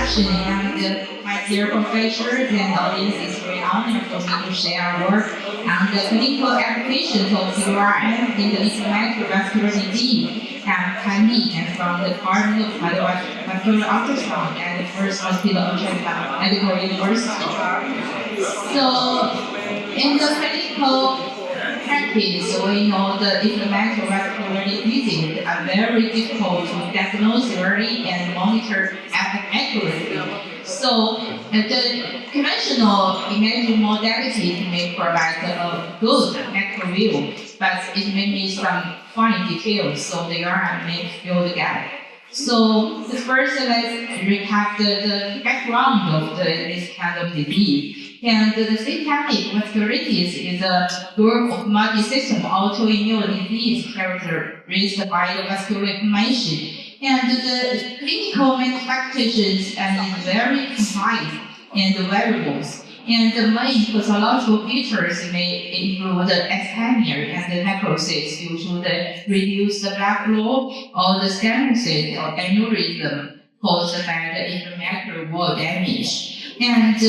introduction, and my dear professor and audience is very honored for me to share our work and the clinical applications of URM in the inflammatory vascular disease and PAMI and from the Department of Cardiovascular Ultrasound at the First Hospital of China Medical University. So, in the clinical practice, we know the inflammatory vascular diseases are very difficult to diagnose early and monitor accurately. So, the conventional imaging modality may provide a good macro view, but it may miss some fine details, so the URM may fill the gap. So, first, let's recap the background of this kind of disease. And the systemic vasculitis is a group of multi-system autoimmune disease characterized by the vascular inflammation. And the clinical manifestations is very complex and variables. And the main pathological features may include the ischemia and the necrosis due to the reduced blood flow or the stenosis or aneurysm caused by the inflammatory wall damage. And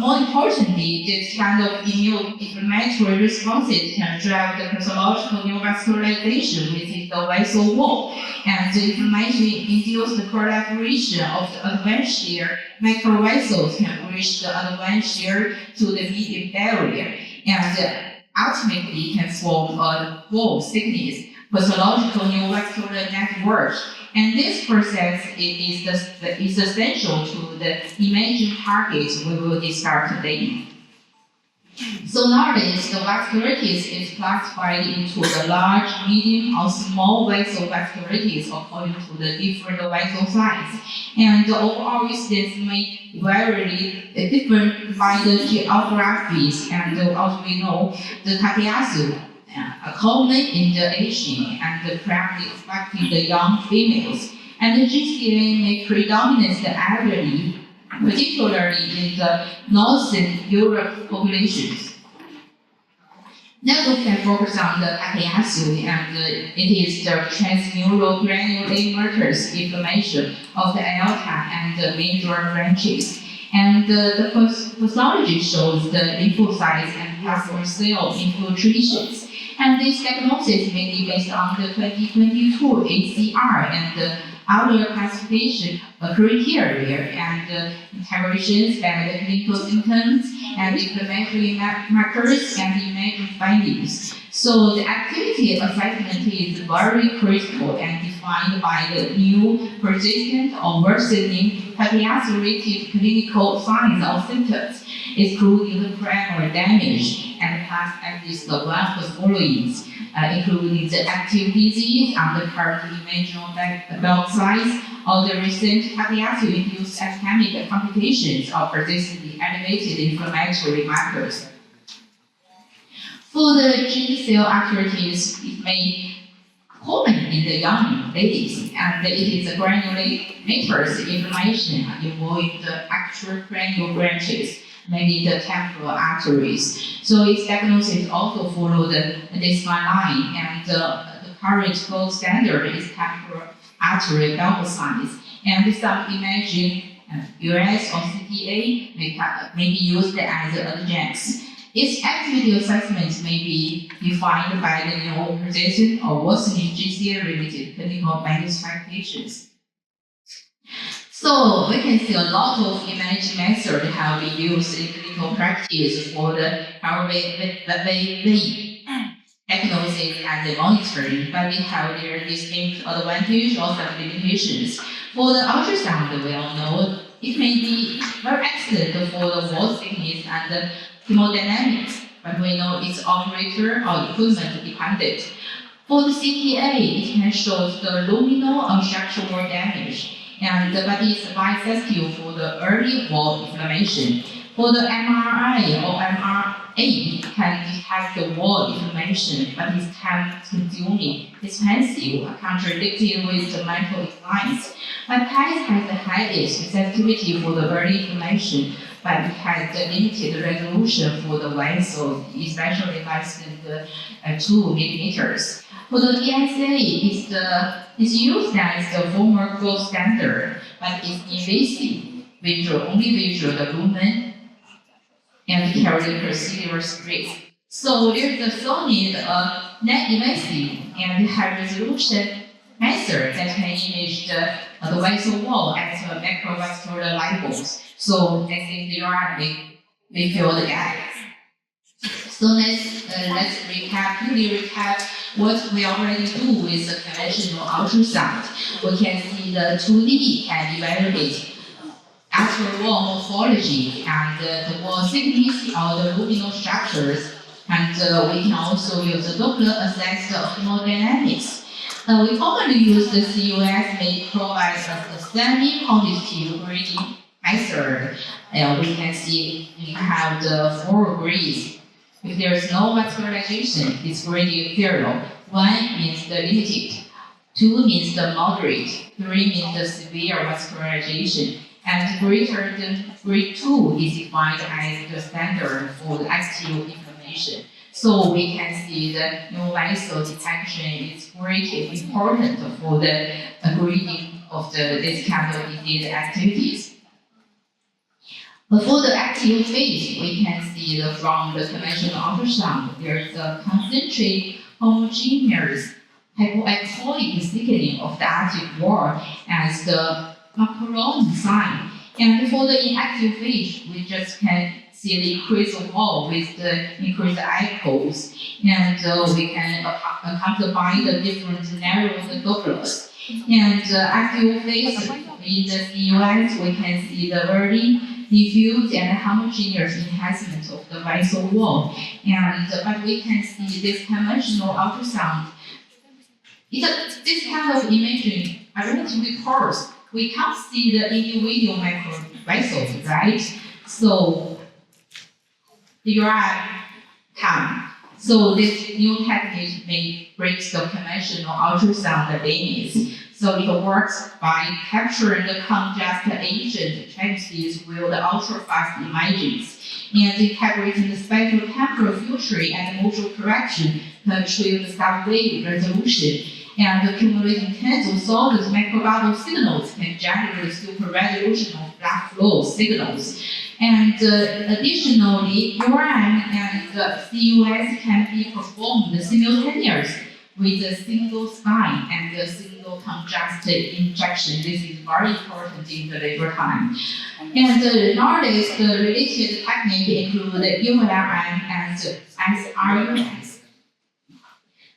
more importantly, this kind of immune inflammatory responses can drive the pathological neovascularization within the vessel wall, and the inflammation-induced proliferation of the advanced shear microvessels can reach the advanced shear to the median barrier, and ultimately can form a wall thickness, pathological neovascular network. And this process is essential to the imaging targets we will discuss today. So nowadays, the vasculitis is classified into the large, medium, or small vessel vasculitis according to the different vessel size. And the overall incidence may vary different by the geographies, and as we know, the Takayasu common in the Asian and primarily affecting the young females. And the GCA may predominate the elderly, particularly in the Northern Europe populations. Now we can focus on the Takayasu, and it is the transmural granulomatous inflammation of the aorta and the major branches. And the pathology shows the lymphocytes and plasma cell infiltrations. And this diagnosis may be based on the 2022 ACR and the other classification criteria and interrogations and the clinical symptoms and inflammatory markers and imaging findings. So the activity assessment is very critical and defined by the new, persistent, or worsening Takayasu-related clinical signs or symptoms, excluding the primary damage, and plus at least one of the following, including the active disease on the current imaging belt size, or the recent Takayasu-induced ischemic complications or persistently elevated inflammatory markers. For the G cell activities, it may common in the young ladies, and it is a granulomatous inflammation involving the extracranial branches, mainly the temporal arteries. So its diagnosis also follows this line, and the current gold standard is temporal artery valvulosis, and some imaging US or CTA may be used as adjuncts. Its activity assessment may be defined by the neoprecision or worsening GCA-related clinical manifestations. So we can see a lot of imaging methods have been used in clinical practice for the diagnosis and the monitoring, but they have their distinct advantage or some limitations. For the ultrasound, we all know it may be very excellent for the wall thickness and the hemodynamics, but we know it's operator or equipment dependent. For the CTA, it can show the luminal or structural damage, but it's very sensitive for the early wall inflammation. For the MRI or MRA, it can detect the wall inflammation, but it's time-consuming, expensive, contradicting with the mental signs. But PET has the highest sensitivity for the early inflammation, but it has the limited resolution for the vessels, especially less than the 2 millimeters. For the ESA, it's used as the former gold standard, but it's invasive, only visual the lumen and carry the procedural risk. So there's also need a non-invasive and high-resolution method that can image the vessel wall as a microvascular levels. So I think the URM may fill the gap. So let's quickly recap what we already do with the conventional ultrasound. We can see the 2D can evaluate outer wall morphology and the wall thickness or the luminal structures. And we can also use the Doppler assess the hemodynamics. We commonly use the CUS may provide a semi-quantitative grading method. We can see we have the 4 grades. If there is no vascularization, it's grading 0. 1 means the limited, 2 means the moderate, 3 means the severe vascularization, and greater than grade 2 is defined as the standard for the active inflammation. So we can see that vessel detection is greatly important for the grading of this kind of disease activities. But for the active phase, we can see from the conventional ultrasound, there is a concentric homogeneous hypoalcoholic thickening of the active wall as the macaron sign. And for the inactive phase, we just can see the increase of wall with the increased echoes, and we can quantify the different scenarios of Dopplers. And active phase in the CUS, we can see the very diffuse and homogeneous enhancement of the vessel wall. But we can see this conventional ultrasound. This kind of imaging are relatively coarse. We can't see the individual micro vessels, right? So the URM can. So this new technique may break the conventional ultrasound limits. So it works by capturing the congest agent transduced with the ultra-fast images and integrating the spectral temporal filtering and motion correction to achieve the sub-wave resolution. And accumulating tens of thousands of microvascular signals can generate super-resolution of blood flow signals. And additionally, URM and CUS can be performed simultaneously with a single spine and a single congested injection. This is very important in the labor time. And nowadays, the related technique include the URM and SRUS.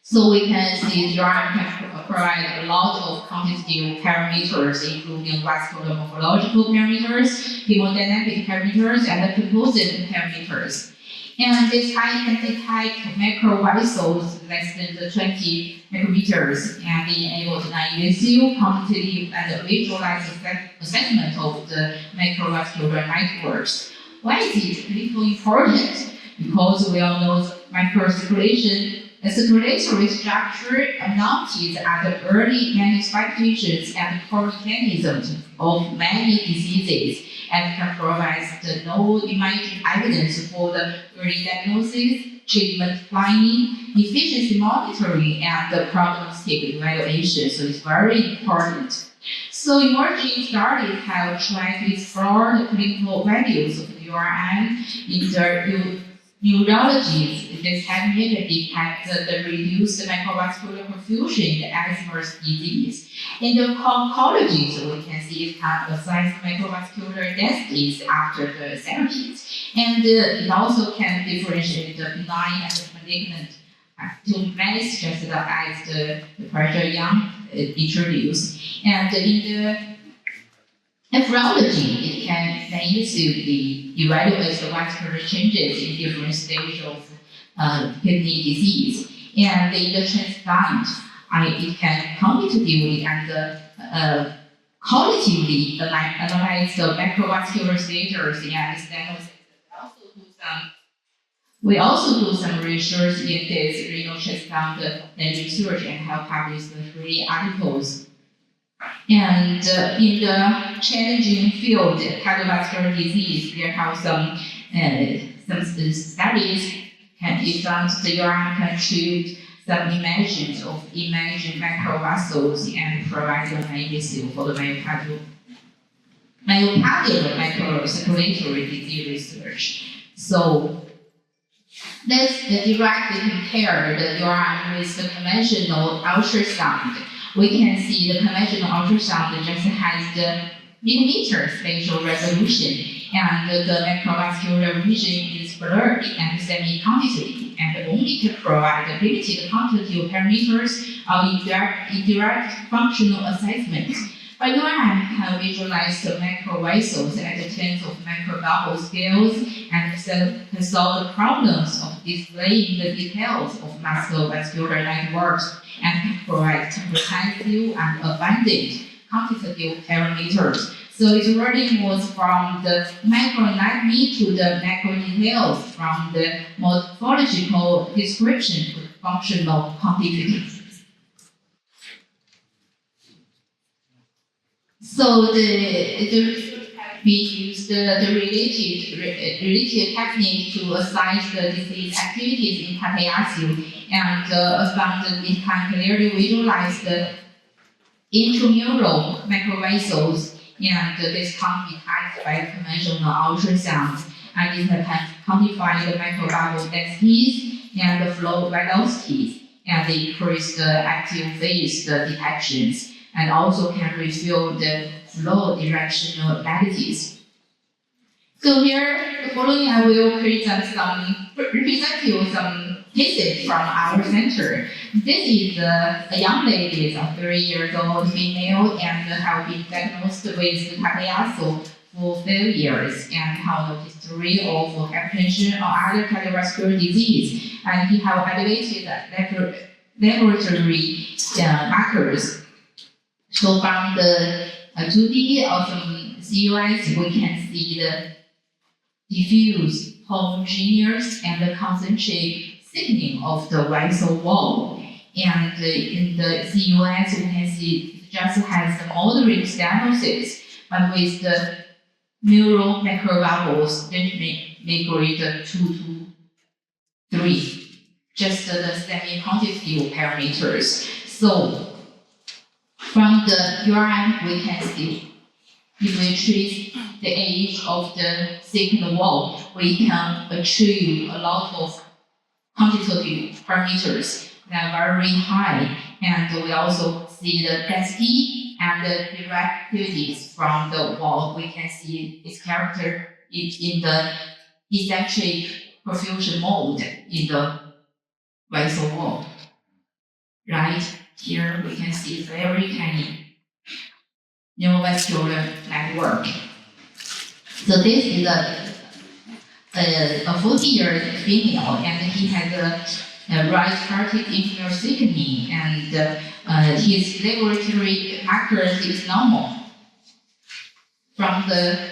So we can see the URM can provide a lot of quantitative parameters, including vascular morphological parameters, hemodynamic parameters, and composite parameters. And this high can detect microvessels less than the 20 micrometers and enable non-invasive, quantitative, and visualized assessment of the microvascular networks. Why is it clinically important? Because we all know microcirculation, the circulatory structure amounted at the early manifestations and cause mechanisms of many diseases and can provide the no imaging evidence for the early diagnosis, treatment planning, efficiency monitoring, and the prognostic evaluation. So it's very important. So emerging studies have tried to explore the clinical values of the URM in the neurology. This technique detects the reduced microvascular perfusion in the Alzheimer's disease. In the oncology, so we can see it can assess microvascular densities after the therapies. And it also can differentiate the benign and the malignant tumors, just as the Professor Yang introduced. And in the nephrology, it can naively evaluate the vascular changes in different stages of kidney disease. And in the transplant, it can quantitatively and qualitatively analyze the macrovascular status and stenosis. We also do some research in this renal transplant research and have published 3 articles. And in the challenging field, cardiovascular disease, there have some studies can be found the URM can treat some images of imagined microvascles and provide an images for the myocardial microcirculatory disease research. So let's directly compare the URM with the conventional ultrasound. We can see the conventional ultrasound just has the millimeter spatial resolution, and the microvascular region is blurred and semi-quantitative, and only can provide limited quantitative parameters of indirect functional assessment. But URM can visualize the microvessels at tens of microvalve scales and can solve the problems of displaying the details of musculovascular networks and can provide comprehensive and abundant quantitative parameters. So it really moves from the macro anatomy to the macro details, from the morphological description to functional quantitative. So we use the related technique to assess the disease activities in Takayasu, and found that it can clearly visualize the intramural microvessels, and this can be typed by conventional ultrasound, and it can quantify the microvalve densities and the flow velocities, and increase the active phase detections, and also can reveal the flow directionalities. So here, the following I will present some cases from our center. This is a young lady, a 3 years old female, and have been diagnosed with Takayasu for 5 years, and have no history of hypertension or other cardiovascular disease, and he have elevated laboratory markers. So from the 2D of some CUS, we can see the diffuse, homogeneous, and concentric thickening of the vessel wall. And in the CUS, we can see it just has the moderate stenosis, but with the neural microvalves, may grade 2 to 3, just the semi-quantitative parameters. So from the URM, we can see if we trace the age of the thickened wall, we can achieve a lot of quantitative parameters that are very high, and we also see the density and the directivities from the wall. We can see its character in the eccentric perfusion mode in the vessel wall. Right here, we can see very tiny neurovascular network. So this is a 40-year female, and he has a right hearted inferior thickening, and his laboratory markers is normal. From the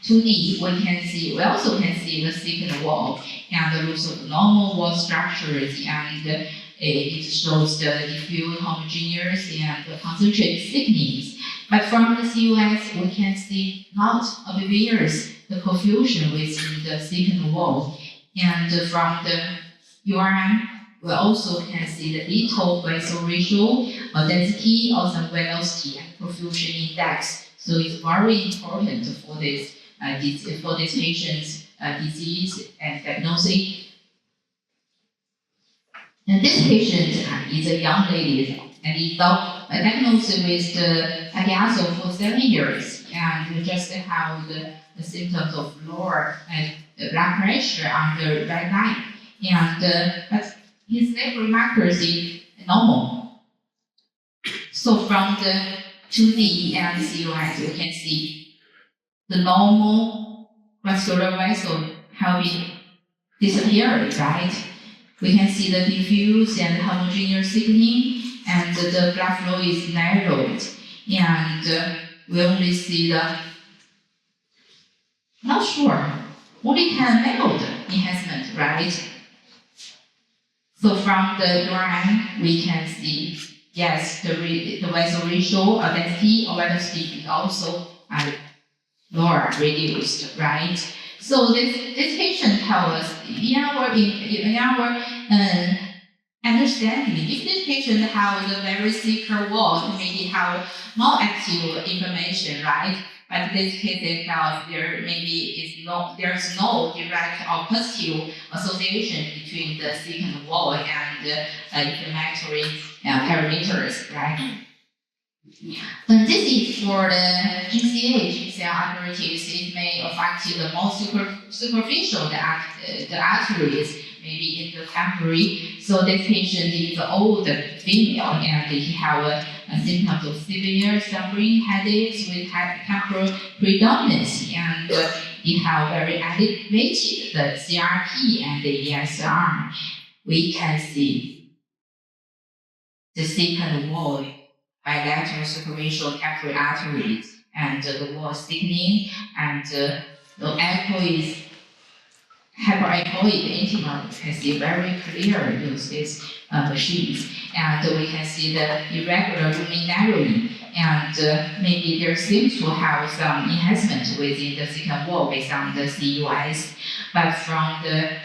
2D, we also can see the thickened wall and the loose of normal wall structures, and it shows the diffuse, homogeneous, and concentrated thickenings. But from the CUS, we can see not obvious the confusion within the thickened wall. And from the URM, we also can see the little vessel ratio, density, or some velocity and perfusion index. So it's very important for this patient's disease and diagnosis. And this patient is a young lady, and is diagnosed with the Takayasu for 7 years, and just have the symptoms of lower blood pressure on the red line, and but his laboratory markers is normal. So from the 2D and CUS, you can see the normal vascular vessel have been disappeared, right? We can see the diffuse and homogeneous thickening, and the blood flow is narrowed, and we only see the, not sure, only 10 mild enhancement, right? So from the URM, we can see, yes, the vessel ratio, density, or velocity is also lower, reduced, right? So this patient tells us in our understanding. If this patient have the very thicker wall, maybe have more active inflammation, right? But this case itself, there's no direct or positive association between the thickened wall and inflammatory parameters, right? But this is for the GCA arteritis. It may affect the more superficial the arteries, maybe in the temporary. So this patient is an old female and he have symptoms of severe suffering headaches with temporal predominance, and he have very elevated the CRP and the ESR. We can see the thickened wall, bilateral superficial temporary arteries, and the wall thickening, and the echo is hyperechoic intimal. We can see very clear use these machines, and we can see the irregular lumen narrowing, and maybe there seems to have some enhancement within the thickened wall based on the CUS, but from the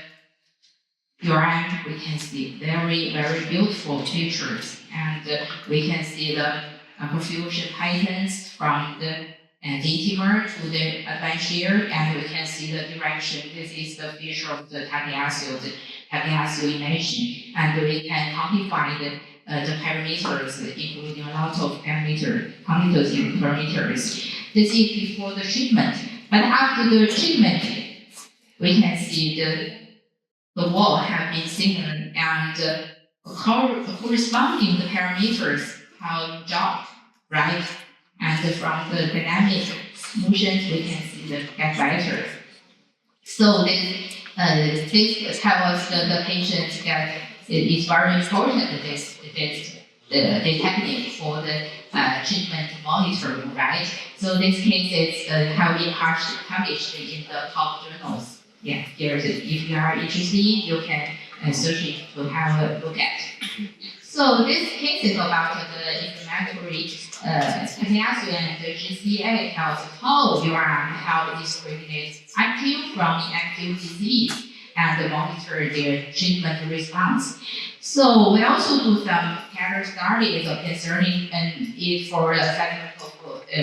URM we can see very, very beautiful pictures, and we can see the perfusion patterns from the intimal to the advanced shear, and we can see the direction. This is the feature of the tachiaxia imaging, and we can quantify the parameters, including a lot of quantitative parameters. This is before the treatment, but after the treatment, we can see the wall have been thickened, and corresponding the parameters have dropped, right? And from the dynamic motions, we can see the get better. So this tells us the patient that it is very important, this technique for the treatment monitoring, right? So this case is have been published in the top journals. Yeah, if you are interested, you can search it to have a look at. So this case is about the inflammatory tachiaxia and the GCA tells how URM help discriminate active from inactive disease and monitor their treatment response. So we also do some case studies concerning it for the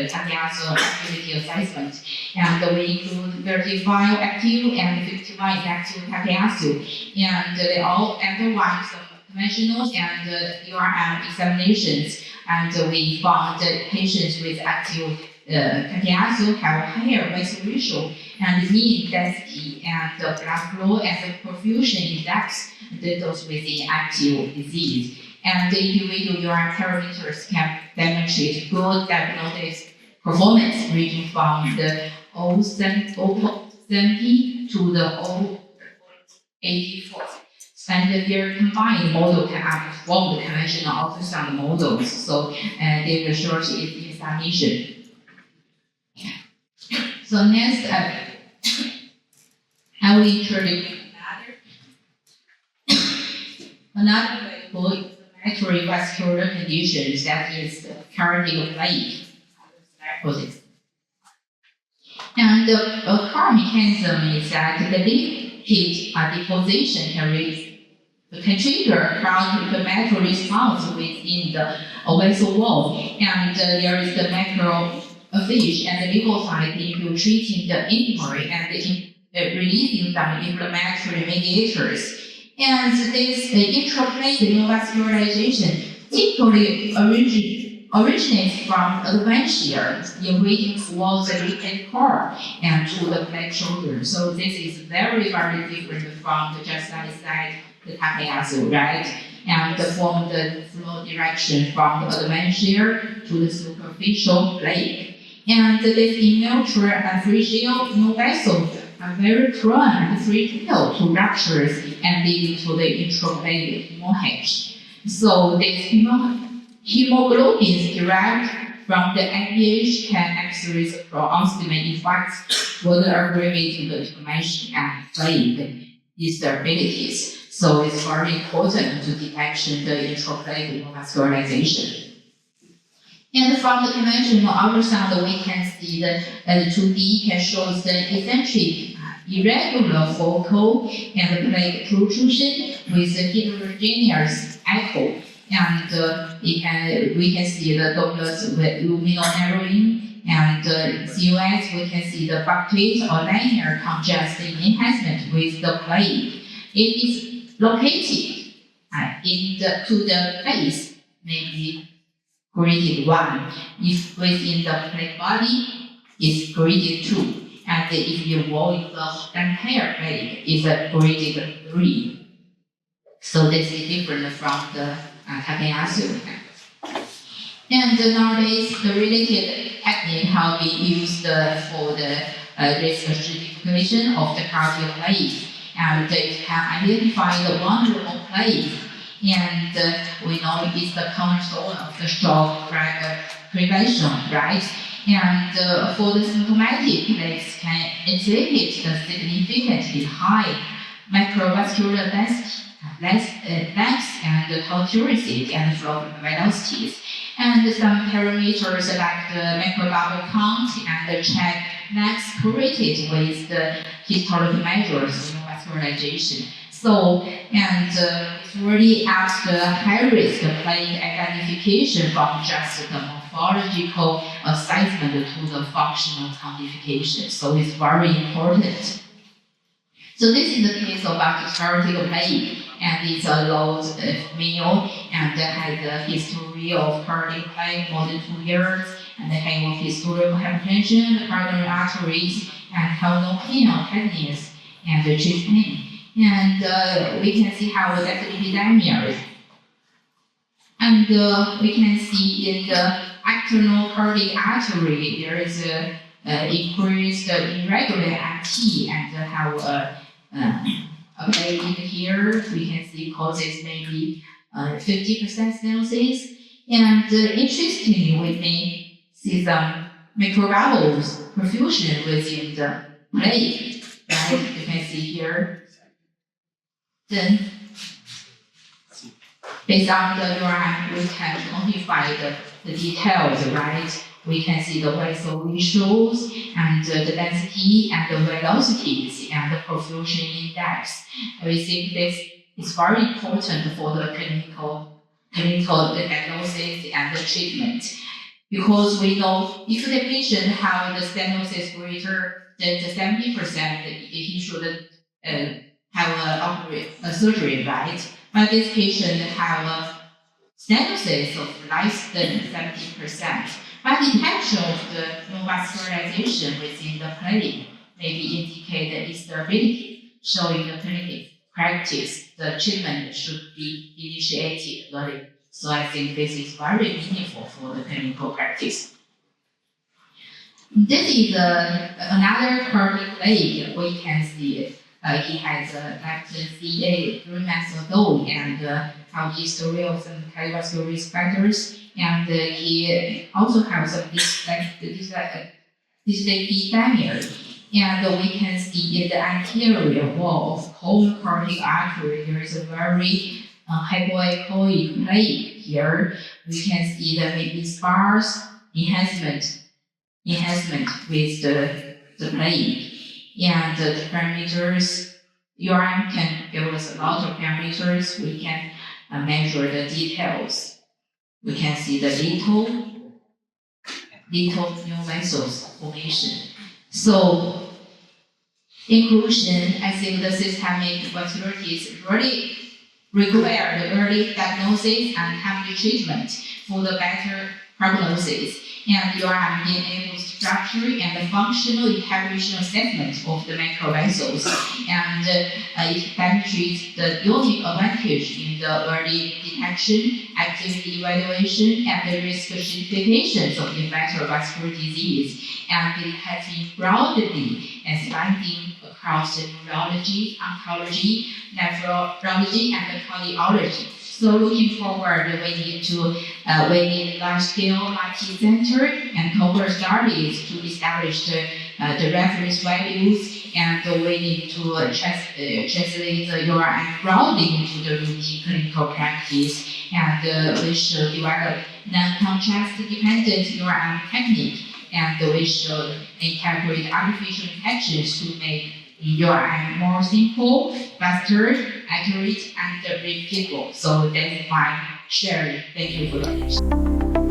tachiaxia activity assessment, and we include 35 active and 51 inactive tachiaxia, and they all underwent some conventional and URM examinations, and we found that patients with active tachiaxia have higher vessel ratio and mean density and blood flow and the perfusion index than those with inactive disease. And the individual URM parameters can demonstrate good diagnosis performance ranging from the 070 to the 084. And their combined model can outperform the conventional ultrasound models, so the research is in submission. So next, I will introduce another inflammatory vascular condition that is cardiac plaque. And the core mechanism is that the lipid deposition can trigger chronic inflammatory response within the vessel wall, and there is the macrophage and the leukocyte infiltrating the intimal and releasing some inflammatory mediators. And this intraplate neovascularization typically originates from advanced shear invading towards the lipid core and to the plaque shoulder. So this is very, very different from the just said the tachiaxia, right? And from the flow direction from the advanced shear to the superficial plaque. And this immature and fragile new vessels are very prone and fragile to ruptures and leading to the intraplate hemorrhage. So this hemoglobin derived from the NPH can exert pro-ostomy effects, further aggravating the inflammation and plaque instabilities. So it's very important to detect the intraplate neovascularization. And from the conventional ultrasound, we can see the 2D can show the eccentric irregular focal and plaque protrusion with heterogeneous echo. And we can see the Douglas luminal narrowing, and COS we can see the buckwheat or linear congestion enhancement with the plaque. It is located to the base, maybe graded 1. If within the plaque body, it's graded 2. And if you avoid the entire plaque, it's a graded 3. So this is different from the Takayasu. And nowadays, the related technique have been used for the risk stratification of the cardiac plaque. And it can identify the vulnerable plaque. And we know it's the cornerstone of the stroke prevention, right? And for the symptomatic plaques can exhibit the significantly high microvascular length and tortuosity and flow velocities. And some parameters like the microbubble count and the check max correlated with the historical measures of vascularization. So, it's really at the high-risk plaque identification from just the morphological assessment to the functional quantification. So it's very important. So this is the case of arterial plaque, and it's a low male and has a history of cardiac plaque more than 2 years, and they have a history of hypertension, the coronary arteries, and have no pain or tightness and the chest pain. And we can see how that's epidemic. And we can see in the external cardiac artery there is a increased irregular MT and have a plaque here. We can see causes maybe 50% stenosis. And interestingly, we may see some microbubbles perfusion within the plaque. Right? You can see here. Then, based on the URM, we can quantify the details, right? We can see the vessel ratios and the density and the velocities and the perfusion index. We think this is very important for the clinical diagnosis and the treatment, because we know if the patient have the stenosis greater than the 70%, he should have a surgery, right? But this patient have a stenosis of less than 70%. But detection of the neovascularization within the plaque maybe indicate the instability, showing the clinical practice. The treatment should be initiated early. So I think this is very meaningful for the clinical practice. This is another cardiac plaque. We can see he has a left CA 3 months ago and have history of some cardiovascular risk factors, and he also has some dyslipidemia. And we can see in the anterior wall of whole cardiac artery there is a very hypoechoic plaque here. We can see the maybe sparse enhancement with the plaque. And the parameters, URM can give us a lot of parameters. We can measure the details. We can see the little new vessels formation. So, in conclusion, I think the systemic vascularities really require the early diagnosis and timely treatment for the better prognosis. And URM enables structure and functional evaluation assessment of the microvessels, and it demonstrates the unique advantage in the early detection, activity evaluation, and the risk stratifications of inflammatory vascular disease. And it has been broadly expanding across the neurology, oncology, nephrology, and cardiology. So looking forward, we need large-scale, multi-center, and cohort studies to establish the reference values, and we need to translate the URM broadly into the routine clinical practice, and we should develop non-contrast dependent URM technique, and we should incorporate artificial intelligence to make URM more simple, faster, accurate, and repeatable. So that's my sharing. Thank you for your attention.